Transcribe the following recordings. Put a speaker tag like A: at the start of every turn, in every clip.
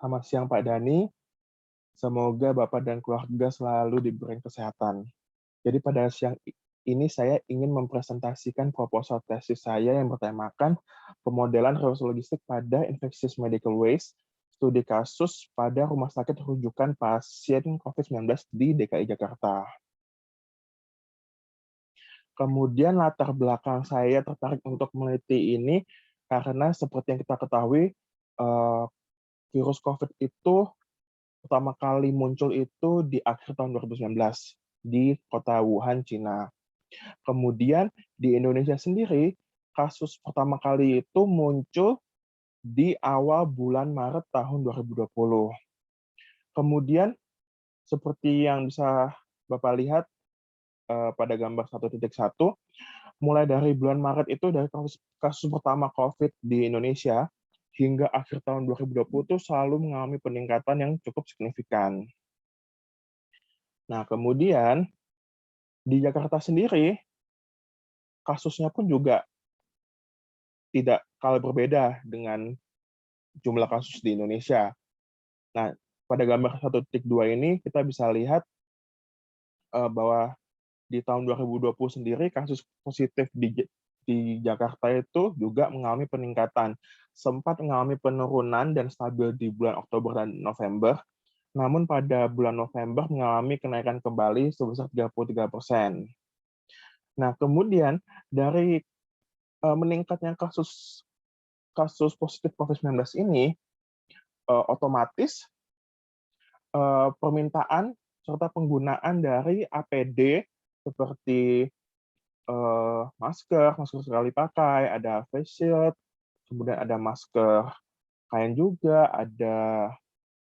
A: Selamat siang Pak Dani, semoga Bapak dan keluarga selalu diberi kesehatan. Jadi pada siang ini saya ingin mempresentasikan proposal tesis saya yang bertemakan pemodelan reverse logistik pada infectious medical waste, studi kasus pada rumah sakit rujukan pasien COVID-19 di DKI Jakarta. Kemudian latar belakang saya tertarik untuk meneliti ini karena seperti yang kita ketahui, eh, virus COVID itu pertama kali muncul itu di akhir tahun 2019 di kota Wuhan, Cina. Kemudian di Indonesia sendiri, kasus pertama kali itu muncul di awal bulan Maret tahun 2020. Kemudian seperti yang bisa Bapak lihat pada gambar 1.1, mulai dari bulan Maret itu dari kasus pertama COVID di Indonesia hingga akhir tahun 2020 itu selalu mengalami peningkatan yang cukup signifikan. Nah, kemudian di Jakarta sendiri, kasusnya pun juga tidak kalah berbeda dengan jumlah kasus di Indonesia. Nah, pada gambar 1.2 ini kita bisa lihat bahwa di tahun 2020 sendiri kasus positif di Jakarta itu juga mengalami peningkatan. Sempat mengalami penurunan dan stabil di bulan Oktober dan November, namun pada bulan November mengalami kenaikan kembali sebesar 33%. Nah, kemudian dari meningkatnya kasus kasus positif COVID-19 ini, otomatis permintaan serta penggunaan dari APD seperti masker, masker sekali pakai, ada face shield, kemudian ada masker kain juga, ada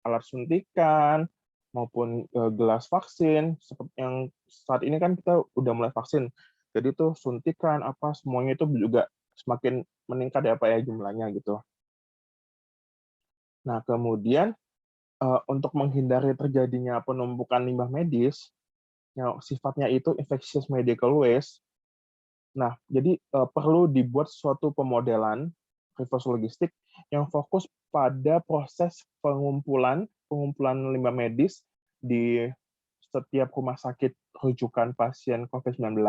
A: alat suntikan, maupun gelas vaksin. Seperti yang saat ini kan kita udah mulai vaksin, jadi tuh suntikan apa semuanya itu juga semakin meningkat ya Pak ya jumlahnya gitu. Nah kemudian untuk menghindari terjadinya penumpukan limbah medis yang sifatnya itu infectious medical waste, nah jadi perlu dibuat suatu pemodelan reverse logistik yang fokus pada proses pengumpulan limbah medis di setiap rumah sakit rujukan pasien COVID-19,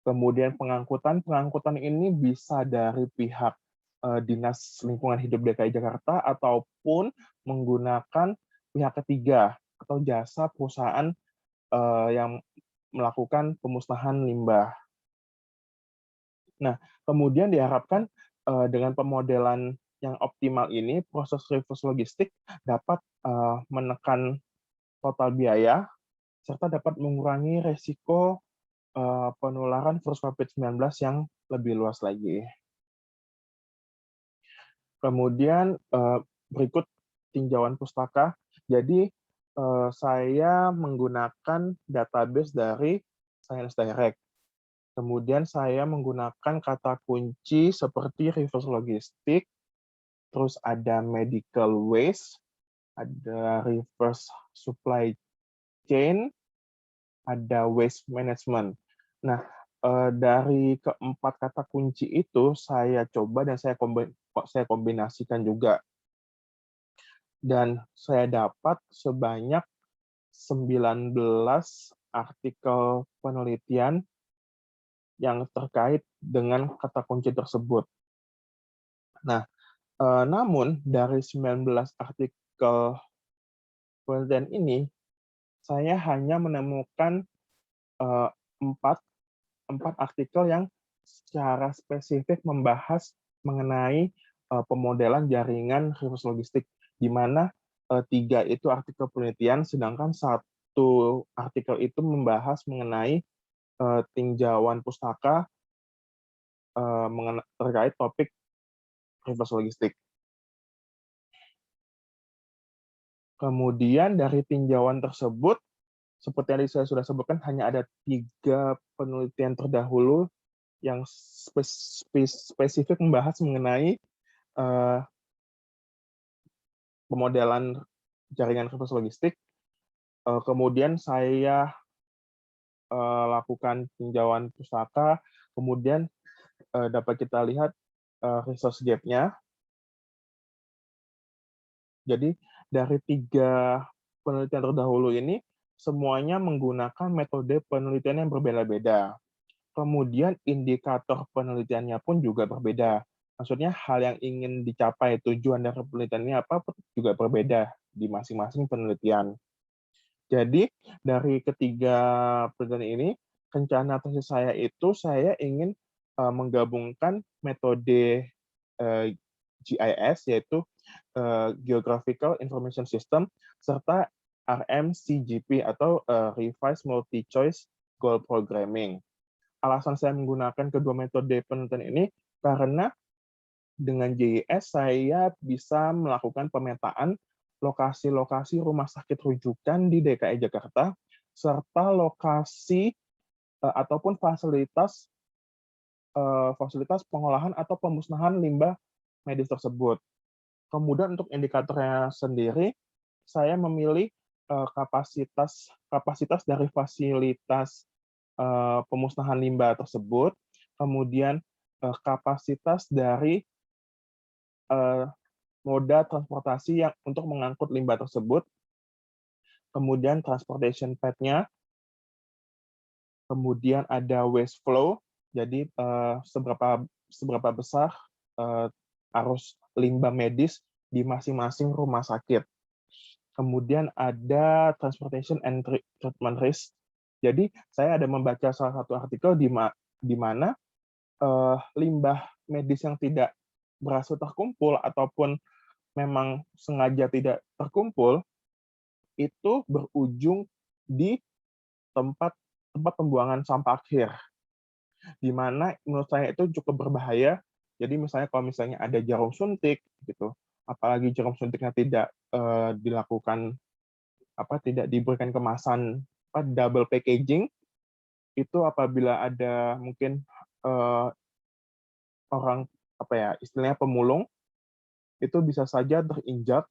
A: kemudian pengangkutan ini bisa dari pihak Dinas Lingkungan Hidup DKI Jakarta ataupun menggunakan pihak ketiga atau jasa perusahaan yang melakukan pemusnahan limbah. Nah, kemudian diharapkan dengan pemodelan yang optimal ini, proses reverse logistik dapat menekan total biaya serta dapat mengurangi resiko penularan virus COVID-19 yang lebih luas lagi. Kemudian berikut tinjauan pustaka. Jadi saya menggunakan database dari Science Direct. Kemudian saya menggunakan kata kunci seperti reverse logistik, terus ada medical waste, ada reverse supply chain, ada waste management. Nah, dari keempat kata kunci itu saya coba dan saya kombinasikan juga. Dan saya dapat sebanyak 19 artikel penelitian yang terkait dengan kata kunci tersebut. Nah, namun dari 19 artikel penelitian ini, saya hanya menemukan eh, 4 artikel yang secara spesifik membahas mengenai pemodelan jaringan reverse logistik, di mana 3 itu artikel penelitian, sedangkan 1 artikel itu membahas mengenai tinjauan pustaka terkait topik reverse logistik. Kemudian dari tinjauan tersebut, seperti yang saya sudah sebutkan, hanya ada 3 penelitian terdahulu yang spesifik membahas mengenai pemodelan jaringan reverse logistik. Kemudian saya lakukan tinjauan pustaka, kemudian dapat kita lihat resource gap-nya. Jadi dari 3 penelitian terdahulu ini, semuanya menggunakan metode penelitian yang berbeda-beda. Kemudian indikator penelitiannya pun juga berbeda. Maksudnya hal yang ingin dicapai, tujuan dari penelitiannya apa juga berbeda di masing-masing penelitian. Jadi dari ketiga penelitian ini, rencana tesis saya itu saya ingin menggabungkan metode GIS, yaitu Geographical Information System, serta RMCGP atau Revised Multi-Choice Goal Programming. Alasan saya menggunakan kedua metode penelitian ini karena dengan GIS saya bisa melakukan pemetaan lokasi-lokasi rumah sakit rujukan di DKI Jakarta serta lokasi ataupun fasilitas pengolahan atau pemusnahan limbah medis tersebut. Kemudian untuk indikatornya sendiri, saya memilih kapasitas dari fasilitas pemusnahan limbah tersebut, kemudian kapasitas dari moda transportasi yang untuk mengangkut limbah tersebut, kemudian transportation path-nya, kemudian ada waste flow, jadi seberapa besar arus limbah medis di masing-masing rumah sakit. Kemudian ada transportation and treatment risk. Jadi saya ada membaca salah satu artikel di mana limbah medis yang tidak berhasil terkumpul ataupun memang sengaja tidak terkumpul itu berujung di tempat pembuangan sampah akhir, di mana menurut saya itu cukup berbahaya. Jadi misalnya kalau misalnya ada jarum suntik gitu, apalagi jarum suntiknya tidak dilakukan tidak diberikan kemasan double packaging, itu apabila ada mungkin orang istilahnya pemulung itu bisa saja terinjak,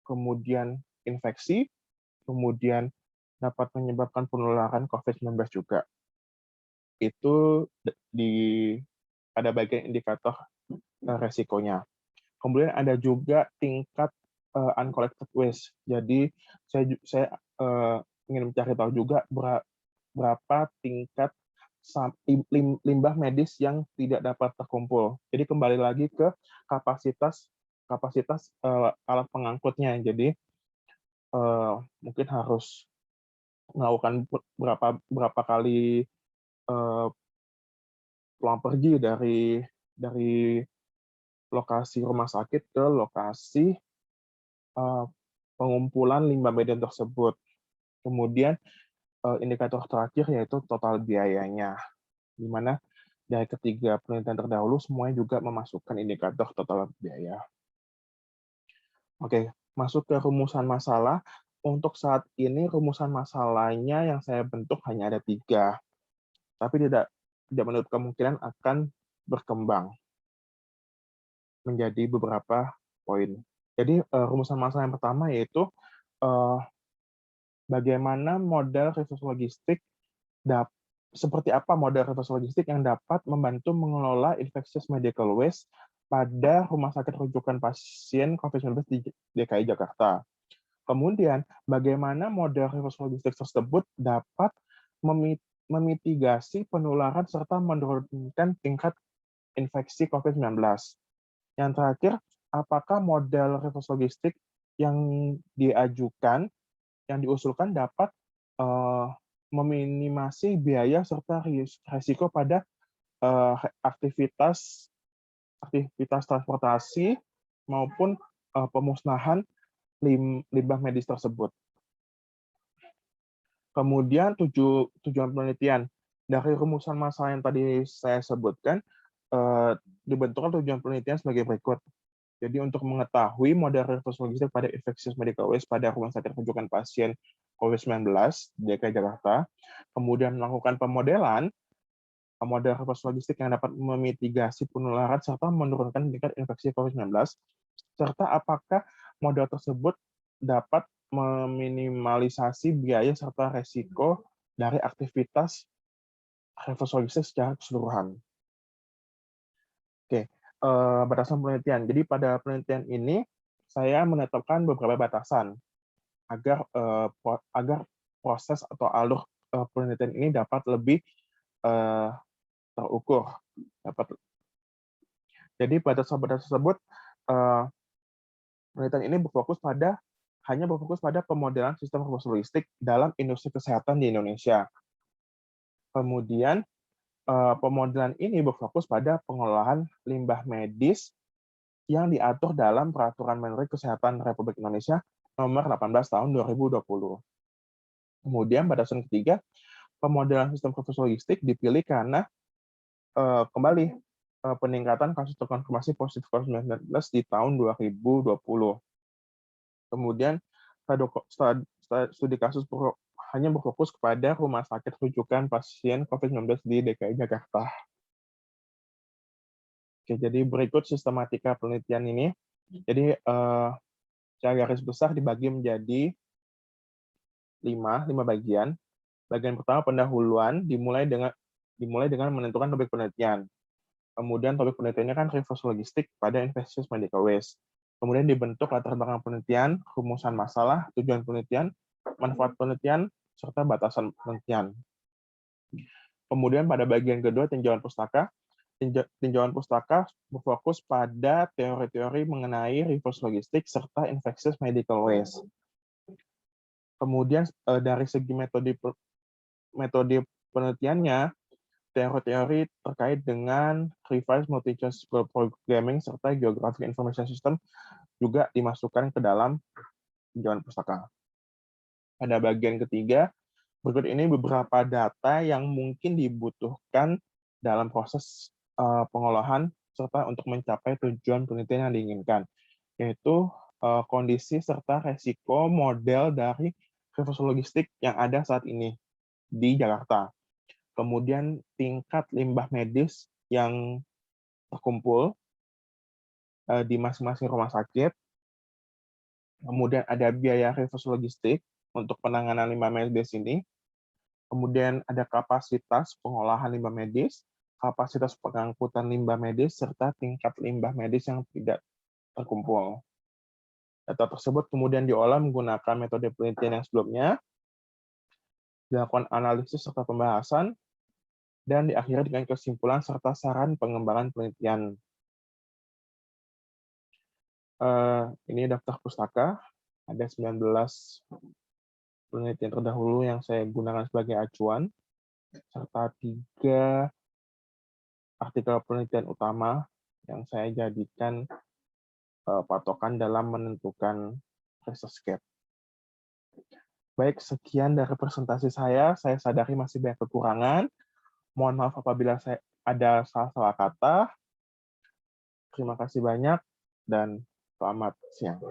A: kemudian infeksi, kemudian dapat menyebabkan penularan COVID-19 juga. Itu pada bagian indikator resikonya. Kemudian ada juga tingkat uncollected waste. Jadi saya ingin mencari tahu juga berapa tingkat limbah medis yang tidak dapat terkumpul. Jadi kembali lagi ke kapasitas alat pengangkutnya. Jadi mungkin harus melakukan berapa kali pulang pergi dari lokasi rumah sakit ke lokasi pengumpulan limbah medis tersebut. Kemudian indikator terakhir yaitu total biayanya, di mana dari ketiga penelitian terdahulu semuanya juga memasukkan indikator total biaya. Oke, masuk ke rumusan masalah. Untuk saat ini rumusan masalahnya yang saya bentuk hanya ada 3, tapi tidak menutup kemungkinan akan berkembang menjadi beberapa poin. Jadi rumusan masalah yang pertama yaitu bagaimana model reverse logistik seperti apa model reverse logistik yang dapat membantu mengelola infectious medical waste pada rumah sakit rujukan pasien COVID-19 di DKI Jakarta. Kemudian, bagaimana model reverse logistik tersebut dapat memitigasi penularan serta menurunkan tingkat infeksi COVID-19. Yang terakhir, apakah model reverse logistik yang diusulkan dapat meminimasi biaya serta risiko pada aktivitas transportasi maupun pemusnahan limbah medis tersebut. Kemudian tujuan penelitian. Dari rumusan masalah yang tadi saya sebutkan, dibentukkan tujuan penelitian sebagai berikut. Jadi untuk mengetahui model reverse logistik pada infectious medical waste pada rumah sakit rujukan pasien COVID-19 di DKI Jakarta, kemudian melakukan pemodelan model reverse logistik yang dapat memitigasi penularan serta menurunkan tingkat infeksi COVID-19, serta apakah model tersebut dapat meminimalisasi biaya serta resiko dari aktivitas reverse logistik secara keseluruhan. Oke, berdasarkan penelitian. Jadi pada penelitian ini saya menetapkan beberapa batasan agar proses atau alur penelitian ini dapat lebih eh, terukur. Jadi batasan-batasan tersebut, eh, penelitian ini hanya berfokus pada pemodelan sistem informasi logistik dalam industri kesehatan di Indonesia. Kemudian pemodelan ini berfokus pada pengelolaan limbah medis yang diatur dalam Peraturan Menteri Kesehatan Republik Indonesia Nomor 18 Tahun 2020. Kemudian batasan ketiga, pemodelan sistem informasi logistik dipilih karena kembali peningkatan kasus terkonfirmasi positif COVID-19 di tahun 2020. Kemudian studi kasus hanya berfokus kepada rumah sakit rujukan pasien COVID-19 di DKI Jakarta. Oke, jadi berikut sistematika penelitian ini. Jadi secara garis besar dibagi menjadi 5 bagian. Bagian pertama pendahuluan dimulai dengan menentukan topik penelitian. Kemudian topik penelitiannya kan reverse logistik pada infectious medical waste. Kemudian dibentuk latar belakang penelitian, rumusan masalah, tujuan penelitian, manfaat penelitian, serta batasan penelitian. Kemudian pada bagian kedua tinjauan pustaka. Tinjauan pustaka berfokus pada teori-teori mengenai reverse logistik serta infectious medical waste. Kemudian dari segi metode penelitiannya, teori-teori terkait dengan revised multi-choice programming serta geographic information system juga dimasukkan ke dalam tinjauan pustaka. Pada bagian ketiga, berikut ini beberapa data yang mungkin dibutuhkan dalam proses pengolahan serta untuk mencapai tujuan penelitian yang diinginkan, yaitu kondisi serta resiko model dari reverse logistik yang ada saat ini di Jakarta. Kemudian tingkat limbah medis yang terkumpul di masing-masing rumah sakit. Kemudian ada biaya reverse logistik untuk penanganan limbah medis ini. Kemudian ada kapasitas pengolahan limbah medis, kapasitas pengangkutan limbah medis, serta tingkat limbah medis yang tidak terkumpul. Data tersebut kemudian diolah menggunakan metode penelitian yang sebelumnya, dilakukan analisis serta pembahasan, dan diakhiri dengan kesimpulan serta saran pengembangan penelitian. Ini daftar pustaka, ada 19 penelitian terdahulu yang saya gunakan sebagai acuan, serta 3 artikel penelitian utama yang saya jadikan patokan dalam menentukan research gap. Baik, sekian dari presentasi saya. Saya sadari masih banyak kekurangan. Mohon maaf apabila saya ada salah-salah kata. Terima kasih banyak dan selamat siang.